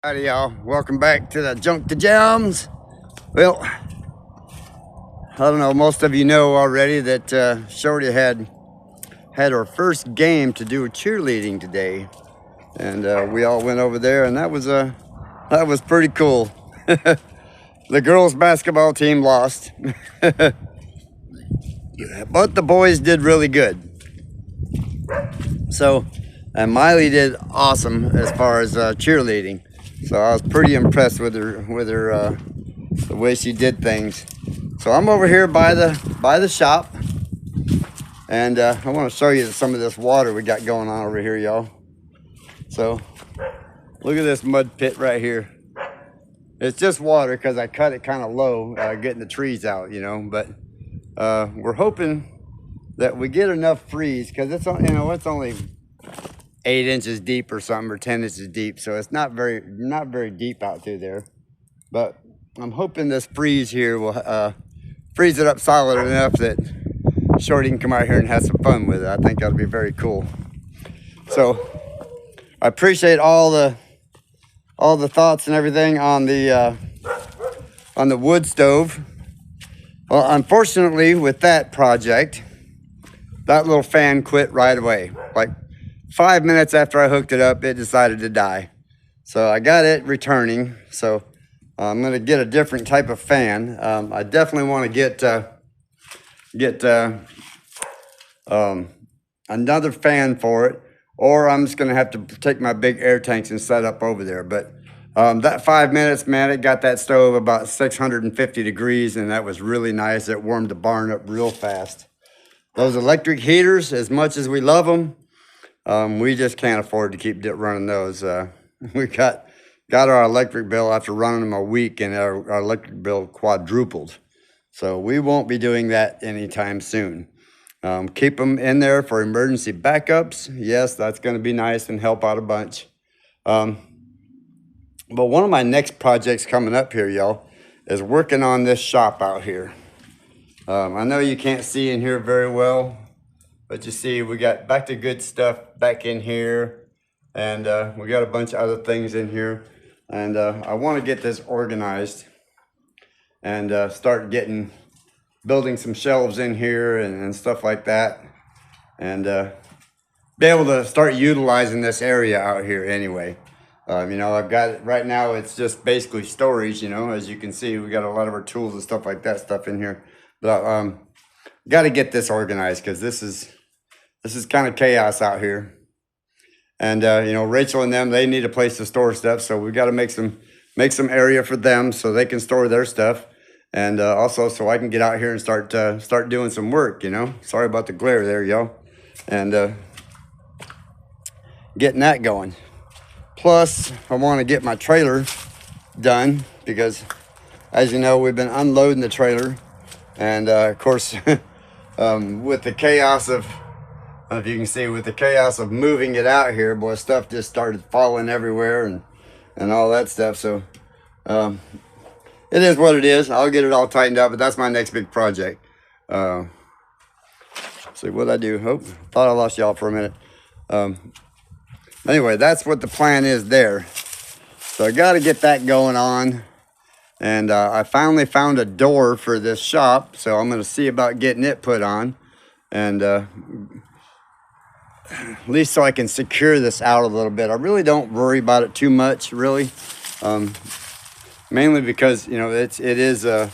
Howdy y'all, welcome back to the Junktojems. Well, I don't know, most of you know already that Shorty had her first game to do cheerleading today. And we all went over there, and that was pretty cool. The girls basketball team lost, but the boys did really good. So, and Miley did awesome as far as cheerleading. So I was pretty impressed with her the way she did things. So I'm over here by the shop, and I want to show you some of this water we got going on over here, y'all. So look at this mud pit right here. It's just water because I cut it kind of low, getting the trees out, you know. But we're hoping that we get enough freeze because it's only 8 inches deep or something, or 10 inches deep, so it's not very deep out through there. But I'm hoping this freeze here will freeze it up solid enough that Shorty can come out here and have some fun with it. I think that'll be very cool. So I appreciate all the thoughts and everything on the wood stove. Well, unfortunately, with that project, that little fan quit right away. Like 5 minutes after I hooked it up, it decided to die. So I got it returning. So I'm gonna get a different type of fan. I definitely want to get another fan for it, or I'm just gonna have to take my big air tanks and set up over there. But that 5 minutes, man, it got that stove about 650 degrees, and that was really nice. It warmed the barn up real fast. Those electric heaters, as much as we love them, we just can't afford to keep running those. We got our electric bill after running them a week, and our electric bill quadrupled. So we won't be doing that anytime soon. Keep them in there for emergency backups. Yes, that's going to be nice and help out a bunch. But one of my next projects coming up here, y'all, is working on this shop out here. I know you can't see in here very well, but you see we got back to good stuff back in here, and we got a bunch of other things in here. And I want to get this organized and start building some shelves in here and stuff like that, and be able to start utilizing this area out here anyway. You know, I've got it right now, it's just basically storage, you know. As you can see, we got a lot of our tools and stuff like that stuff in here. But got to get this organized because this is kind of chaos out here. And you know, Rachel and them, they need a place to store stuff, so we got to make some area for them so they can store their stuff, and also so I can get out here and start doing some work. You know, sorry about the glare there, y'all, and getting that going. Plus, I want to get my trailer done because, as you know, we've been unloading the trailer, and of course, with the chaos of, if you can see, with the chaos of moving it out here, boy, stuff just started falling everywhere and all that stuff. So it is what it is. I'll get it all tightened up, but that's my next big project. See what I do. Oh, thought I lost y'all for a minute. Anyway, that's what the plan is there. So I got to get that going on. And I finally found a door for this shop, so I'm going to see about getting it put on. And at least so I can secure this out a little bit. I really don't worry about it too much, really. Mainly because, you know, it is a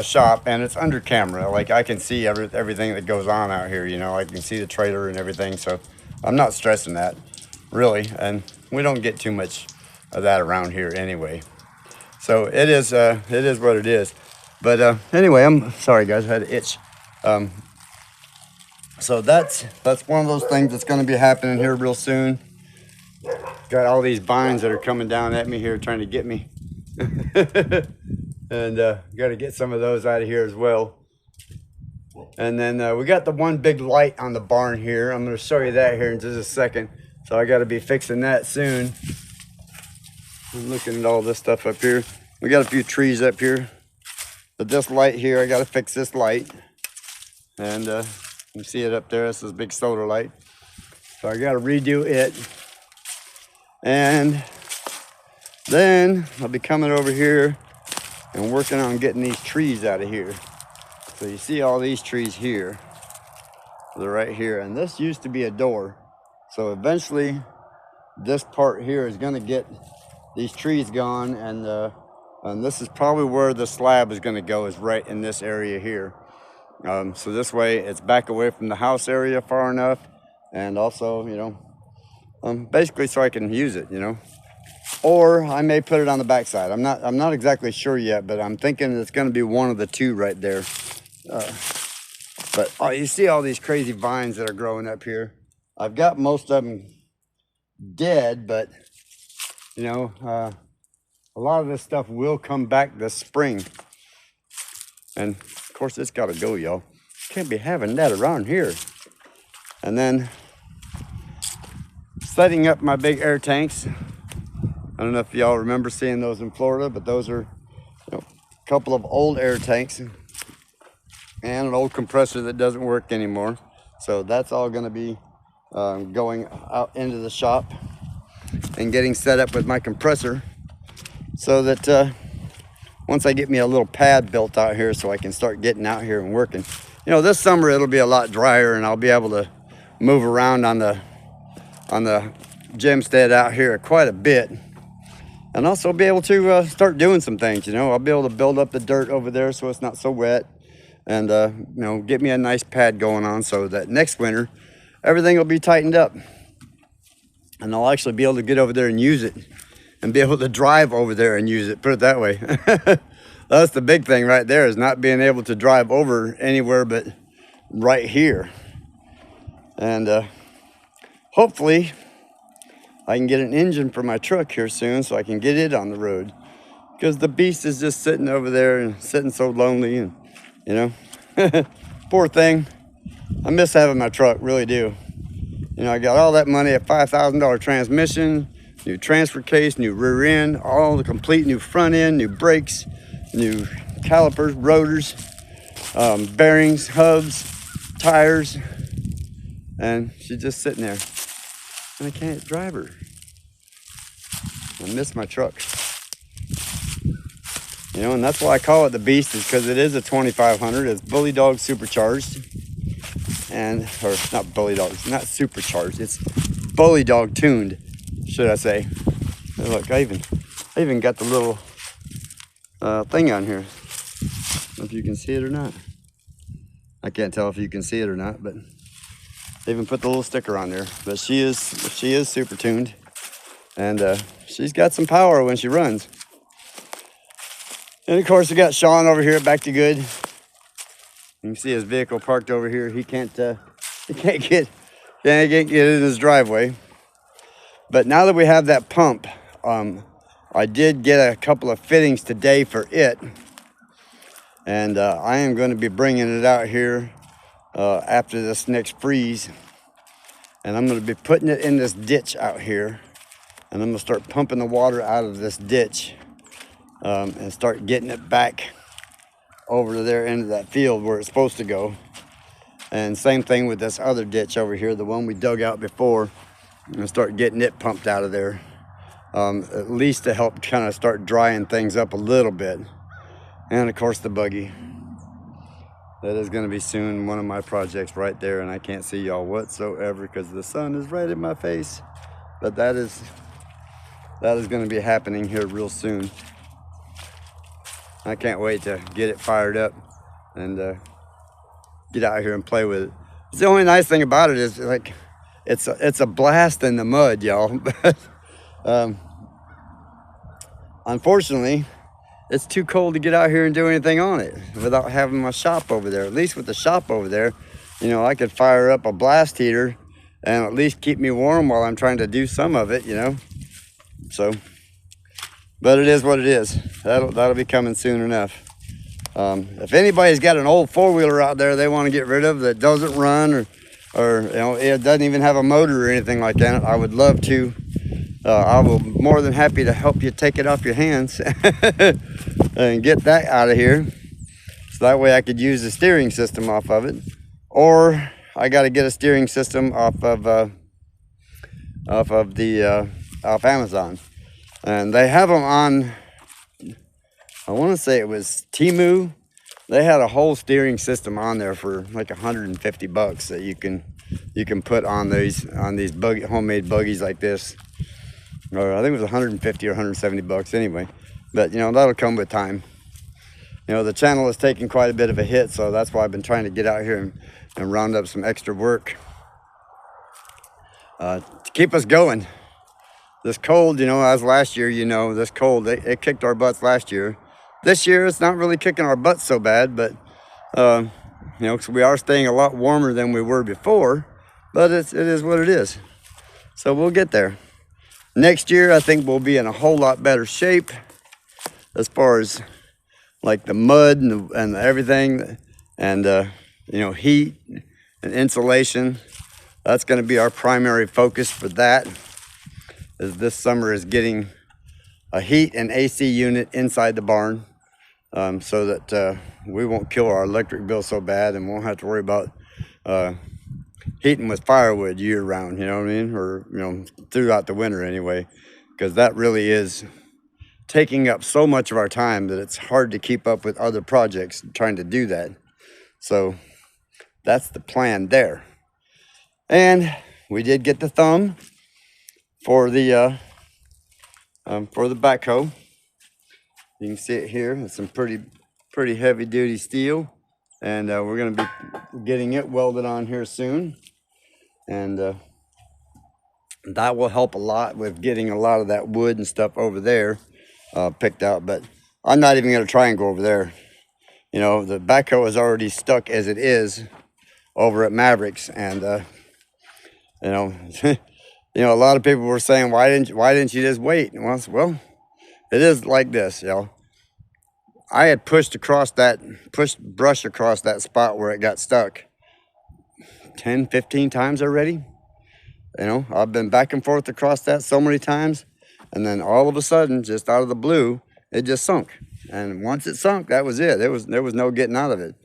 shop, and it's under camera. Like, I can see everything that goes on out here, you know. I can see the trailer and everything, so I'm not stressing that, really. And we don't get too much of that around here anyway. So it is what it is. But anyway, I'm sorry, guys, I had an itch. So that's one of those things that's going to be happening here real soon. Got all these vines that are coming down at me here trying to get me. And got to get some of those out of here as well. And then we got the one big light on the barn here. I'm going to show you that here in just a second. So I got to be fixing that soon. I'm looking at all this stuff up here. We got a few trees up here. But this light here, I got to fix this light. And you see it up there. This is a big solar light. So I got to redo it. And Then I'll be coming over here and working on getting these trees out of here. So you see all these trees here. They're right here, and this used to be a door. So eventually this part here is gonna get these trees gone, and this is probably where the slab is gonna go, is right in this area here. So this way it's back away from the house area far enough, and also, you know, basically so I can use it, you know. Or I may put it on the backside. I'm not exactly sure yet, but I'm thinking it's gonna be one of the two right there. But oh, you see all these crazy vines that are growing up here. I've got most of them dead, but you know, a lot of this stuff will come back this spring. And of course it's gotta go, y'all. Can't be having that around here. And then setting up my big air tanks. I don't know if y'all remember seeing those in Florida, but those are, you know, a couple of old air tanks and an old compressor that doesn't work anymore. So that's all gonna be going out into the shop and getting set up with my compressor, so that once I get me a little pad built out here so I can start getting out here and working. You know, this summer it'll be a lot drier and I'll be able to move around on the Gemstead out here quite a bit. And also be able to start doing some things, you know. I'll be able to build up the dirt over there so it's not so wet. And, you know, get me a nice pad going on so that next winter, everything will be tightened up. And I'll actually be able to get over there and use it. And be able to drive over there and use it, put it that way. That's the big thing right there, is not being able to drive over anywhere but right here. And hopefully I can get an engine for my truck here soon so I can get it on the road. Because the beast is just sitting over there and sitting so lonely, and you know, poor thing. I miss having my truck, really do. You know, I got all that money, a $5,000 transmission, new transfer case, new rear end, all the complete new front end, new brakes, new calipers, rotors, bearings, hubs, tires, and she's just sitting there. And I can't drive her. I miss my truck. You know, and that's why I call it the Beast, is because it is a 2500. It's bully dog supercharged. And, or not bully dog, it's not supercharged. It's bully dog tuned, should I say. And look, I even got the little thing on here. I don't know if you can see it or not. I can't tell if you can see it or not, but they even put the little sticker on there. But she is super tuned, and she's got some power when she runs. And of course, we got Sean over here at Back to Good. You can see his vehicle parked over here. He can't get in his driveway. But now that we have that pump, I did get a couple of fittings today for it, and I am going to be bringing it out here after this next freeze, and I'm going to be putting it in this ditch out here, and I'm going to start pumping the water out of this ditch and start getting it back over to there into that field where it's supposed to go. And same thing with this other ditch over here, the one we dug out before. I'm going to start getting it pumped out of there, at least to help kind of start drying things up a little bit. And of course the buggy. That is going to be soon one of my projects right there, and I can't see y'all whatsoever because the sun is right in my face. But that is going to be happening here real soon. I can't wait to get it fired up and get out here and play with it. The only nice thing about it is, like, it's a blast in the mud, y'all. Unfortunately, it's too cold to get out here and do anything on it without having my shop over there. At least with the shop over there, you know, I could fire up a blast heater and at least keep me warm while I'm trying to do some of it, you know. So, but it is what it is. That'll be coming soon enough. If anybody's got an old four-wheeler out there they want to get rid of that doesn't run, or you know, it doesn't even have a motor or anything like that, I would love to. I will be more than happy to help you take it off your hands and get that out of here. So that way I could use the steering system off of it. Or I got to get a steering system off Amazon. And they have them on, I want to say it was Temu. They had a whole steering system on there for like 150 bucks that you can put on these homemade buggies like this. Or I think it was 150 or 170 bucks anyway. But you know, that'll come with time. You know, the channel is taking quite a bit of a hit, so that's why I've been trying to get out here and round up some extra work to keep us going. This cold, you know, as last year, you know, this cold, it kicked our butts last year. This year, it's not really kicking our butts so bad, but, you know, because we are staying a lot warmer than we were before, but it is what it is. So we'll get there. Next year, I think we'll be in a whole lot better shape as far as like the mud and everything, and you know, heat and insulation. That's going to be our primary focus for that. Is this summer is getting a heat and AC unit inside the barn, so that we won't kill our electric bill so bad, and won't have to worry about heating with firewood year round. You know what I mean? Or you know, throughout the winter anyway, because that really is taking up so much of our time that it's hard to keep up with other projects trying to do that. So that's the plan there. And we did get the thumb for the backhoe. You can see it here. It's some pretty heavy duty steel, and we're going to be getting it welded on here soon, and that will help a lot with getting a lot of that wood and stuff over there picked out. But I'm not even going to try and go over there. You know, the backhoe is already stuck as it is over at Mavericks, and you know, you know, a lot of people were saying, why didn't you just wait? And well, it is like this, you know. I had pushed brush across that spot where it got stuck 10, 15 times already. You know, I've been back and forth across that so many times, and then all of a sudden, just out of the blue, it just sunk. And once it sunk, that was it. There was no getting out of it.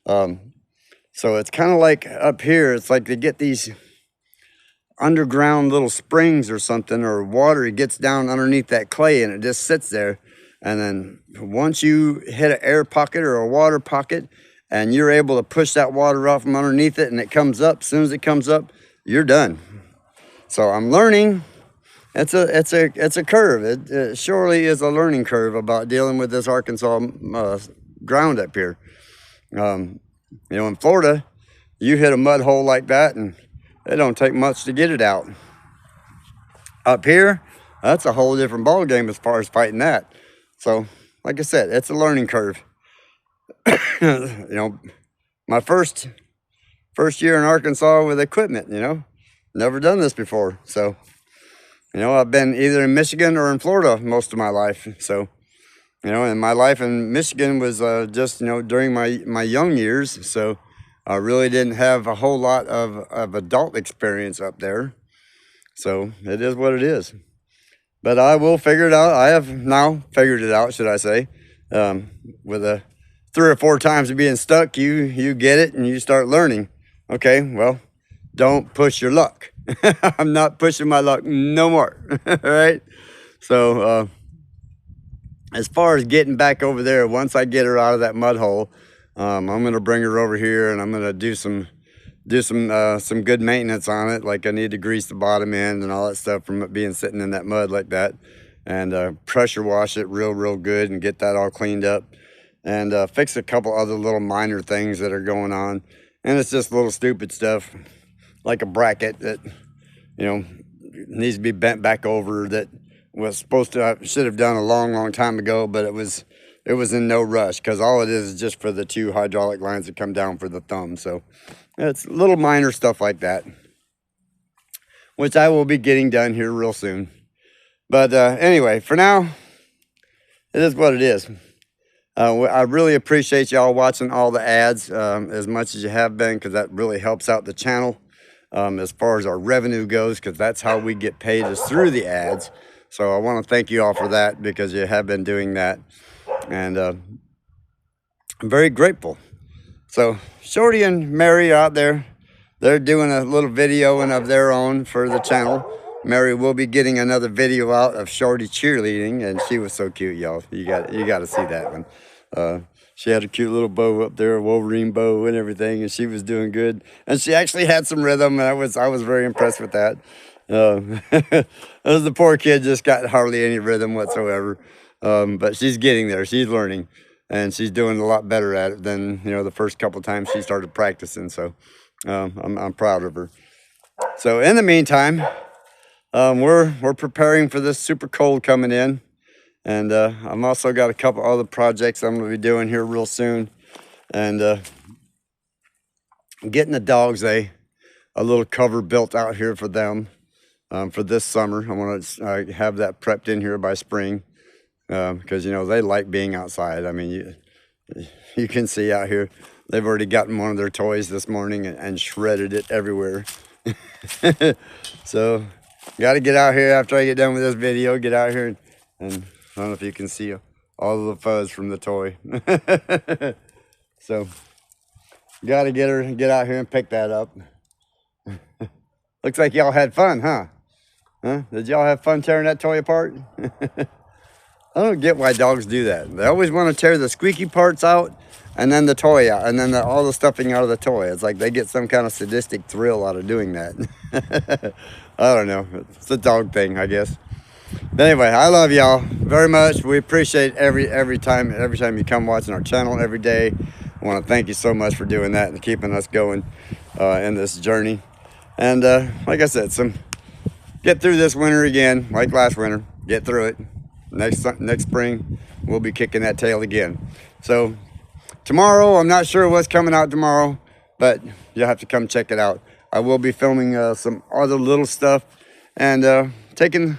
So it's kind of like up here. It's like they get these underground little springs or something, or water gets down underneath that clay, and it just sits there. And then once you hit an air pocket or a water pocket, and you're able to push that water off from underneath it, and it comes up, as soon as it comes up, you're done. So I'm learning. It's a curve. It surely is a learning curve about dealing with this Arkansas ground up here. You know, in Florida, you hit a mud hole like that, and it don't take much to get it out. Up here, that's a whole different ball game as far as fighting that. So, like I said, it's a learning curve. You know, my first year in Arkansas with equipment, you know, never done this before. So, you know, I've been either in Michigan or in Florida most of my life. So, you know, and my life in Michigan was just, you know, during my young years. So I really didn't have a whole lot of adult experience up there. So it is what it is. But I will figure it out. I have now figured it out, should I say. With 3 or 4 times of being stuck, you get it and you start learning. Okay, well, don't push your luck. I'm not pushing my luck no more. All right. So as far as getting back over there, once I get her out of that mud hole, I'm gonna bring her over here, and I'm gonna do some good maintenance on it. Like I need to grease the bottom end and all that stuff from it being sitting in that mud like that, and pressure wash it real good and get that all cleaned up, and fix a couple other little minor things that are going on. And it's just little stupid stuff, like a bracket that, you know, needs to be bent back over, that was should have done a long time ago, but it was in no rush, because all it is just for the 2 hydraulic lines that come down for the thumb. So it's little minor stuff like that, which I will be getting done here real soon. But anyway, for now, it is what it is. I really appreciate y'all watching all the ads as much as you have been, because that really helps out the channel as far as our revenue goes, because that's how we get paid, is through the ads. So I want to thank you all for that, because you have been doing that, and I'm very grateful. So Shorty and Mary are out there. They're doing a little video of their own for the channel. Mary will be getting another video out of Shorty cheerleading, and she was so cute, y'all. You got to see that one. She had a cute little bow up there, a Wolverine bow and everything, and she was doing good. And she actually had some rhythm, and I was very impressed with that. The poor kid just got hardly any rhythm whatsoever. But she's getting there. She's learning, and she's doing a lot better at it than the first couple times she started practicing. So I'm proud of her. So in the meantime, we're preparing for this super cold coming in. And I'm also got a couple other projects I'm going to be doing here real soon. And getting the dogs a little cover built out here for them for this summer. I want to have that prepped in here by spring because, they like being outside. I mean, you can see out here, they've already gotten one of their toys this morning and shredded it everywhere. So, got to get out here after I get done with this video, get out here and I don't know if you can see all of the fuzz from the toy. So, got to get out here and pick that up. Looks like y'all had fun, huh? Did y'all have fun tearing that toy apart? I don't get why dogs do that. They always want to tear the squeaky parts out and then the toy out and then all the stuffing out of the toy. It's like they get some kind of sadistic thrill out of doing that. I don't know. It's a dog thing, I guess. But anyway, I love y'all very much. We appreciate every time you come watching our channel every day. I want to thank you so much for doing that and keeping us going in this journey. And like I said, get through this winter again, like last winter. Get through it. Next spring, we'll be kicking that tail again. So tomorrow, I'm not sure what's coming out tomorrow, but you'll have to come check it out. I will be filming some other little stuff and taking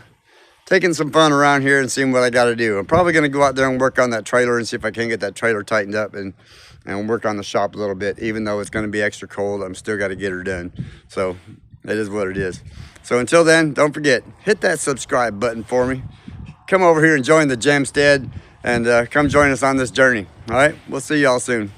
some fun around here and seeing what I got to do. I'm probably going to go out there and work on that trailer and see if I can get that trailer tightened up and work on the shop a little bit. Even though it's going to be extra cold, I'm still got to get her done. So it is what it is. So until then, don't forget, hit that subscribe button for me. Come over here and join the Jemstead and come join us on this journey. All right, we'll see y'all soon.